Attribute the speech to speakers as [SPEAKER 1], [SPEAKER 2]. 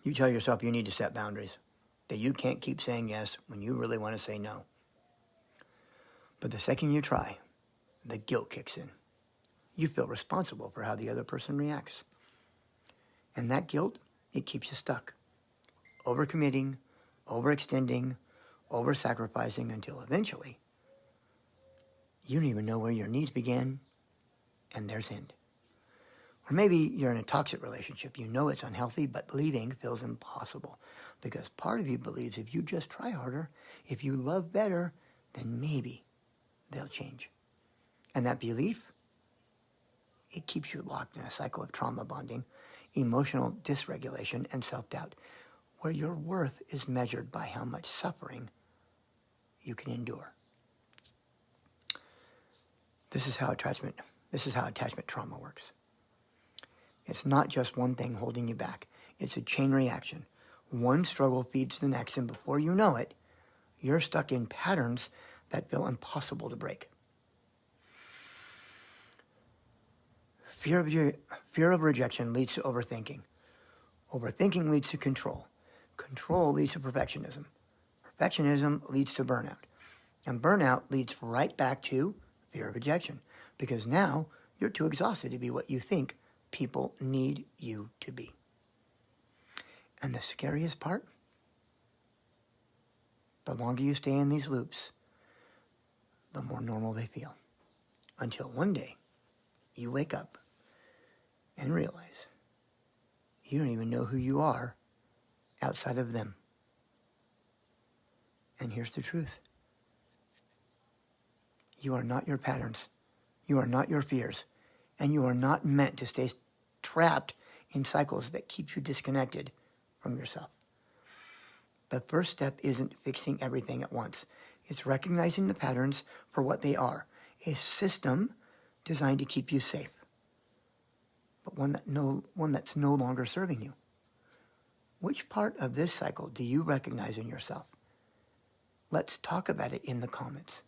[SPEAKER 1] You tell yourself you need to set boundaries, that you can't keep saying yes when you really want to say no. But the second you try, the guilt kicks in. You feel responsible for how the other person reacts. And that guilt, it keeps you stuck. Overcommitting, overextending, over-sacrificing until eventually you don't even know where your needs began and theirs end. Or maybe you're in a toxic relationship. You know it's unhealthy, but leaving feels impossible because part of you believes if you just try harder, if you love better, then maybe they'll change. And that belief, it keeps you locked in a cycle of trauma bonding, emotional dysregulation, and self-doubt, where your worth is measured by how much suffering you can endure. This is how attachment trauma works. It's not just one thing holding you back. It's a chain reaction. One struggle feeds the next, and before you know it, you're stuck in patterns that feel impossible to break. Fear of rejection leads to overthinking. Overthinking leads to control. Control leads to perfectionism. Perfectionism leads to burnout. And burnout leads right back to fear of rejection, because now you're too exhausted to be what you think people need you to be. And the scariest part, the longer you stay in these loops, the more normal they feel. Until one day, you wake up and realize you don't even know who you are outside of them. And here's the truth. You are not your patterns. You are not your fears. And you are not meant to stay trapped in cycles that keep you disconnected from yourself. The first step isn't fixing everything at once. It's recognizing the patterns for what they are, a system designed to keep you safe, but one that's no longer serving you. Which part of this cycle do you recognize in yourself? Let's talk about it in the comments.